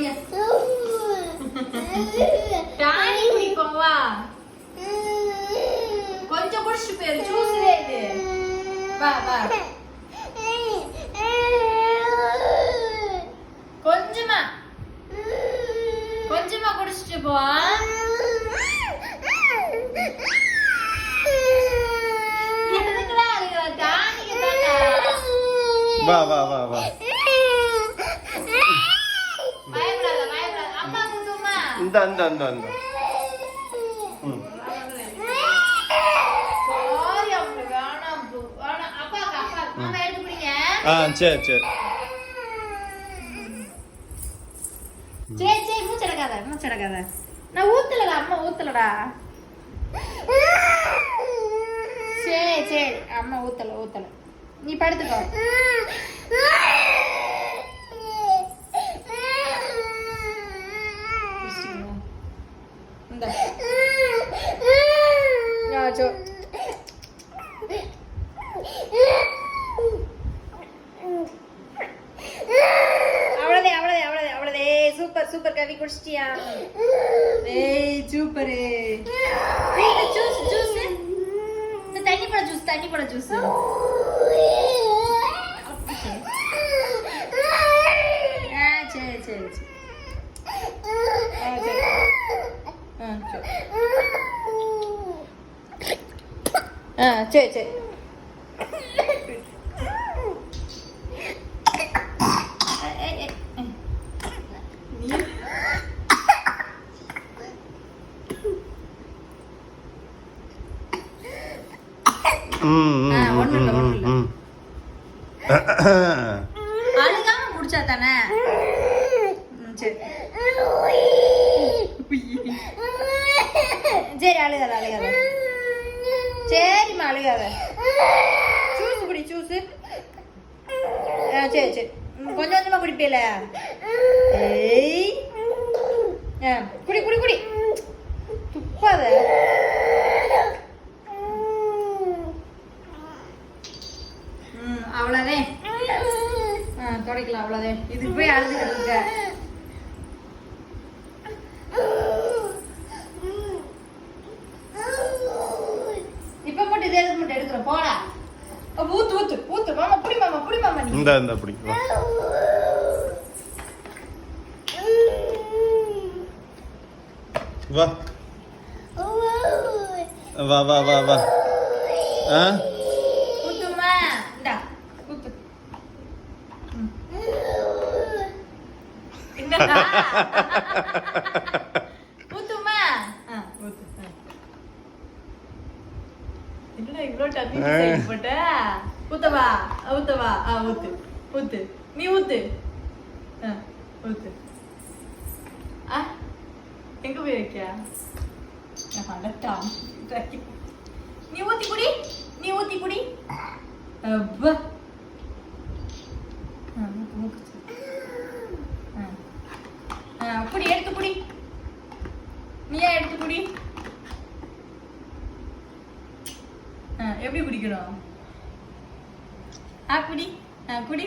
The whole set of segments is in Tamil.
அப்படியே டானி குடிப்போம் வா. கொஞ்சம் குடிச்சு போயிரு. ஜூஸ்லே இது. வா வா. கொஞ்சமா கொஞ்சமா குடிச்சிட்டு போ. வா வா வா வா. பயப்படாத பயப்படாத. அம்மா குடுமா. இந்த அந்த அந்த அந்த. சாரி அம்மா வேணாம் ப்ரோ. வேணாம் அப்பா அப்பா மாமா எடுத்து குடிங்க. சரி சரி. சரி சரி மூச்சடக்காத. நான் ஊத்தலடா அம்மா ஊத்தலடா. சரி சரி அம்மா ஊத்தல. நீ படுத்துக்கோ. இந்த யாச்சோ அவ்வளவே சூப்பர் கவி குடிச்சிட்டியா? ஏய் சூப்பர். ஜூஸ் தண்ணி போட ஜூஸ். சரி அழுகாம குடிச்சா தானே. சரி அழுகாத. சரிம்மா அழுகாத. ஜூஸ் குடி ஜூஸ். சரி கொஞ்சம் கொஞ்சமா குடிப்பீல. ஏய் குடி துப்பாத. அவ்வளவே தொடக்கலாம். அவ்வளவே இதுக்கு போய் அழுதுகிட்டு இருக்க. இப்ப மட்டும் இதே மட்டும் எடுக்கிறோம் போடா. ஊத்து மாமா புடி மாமா நீ. இந்த புடி வா வா வா வா வா. ஊத்துமா இந்தா ஊத்து. ஊத்துமா ஊத்து. என்னடா இவ்ளோ டம்மி சைடு போட்ட? ஊத்தவா ஊத்து நீ ஊத்து. ஊத்து. எங்க போய் வைக்க? நீ ஊத்தி குடி. அப்பா குடி எடுத்து குடி. நீயா எடுத்து குடி. எப்படி குடிக்கணும்? குடி. அப்படி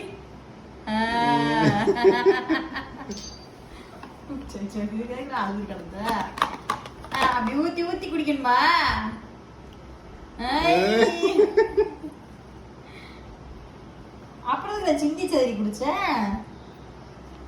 ஊத்தி குடிக்கணுமா? அப்புறம் சிந்தி சரி குடிச்ச.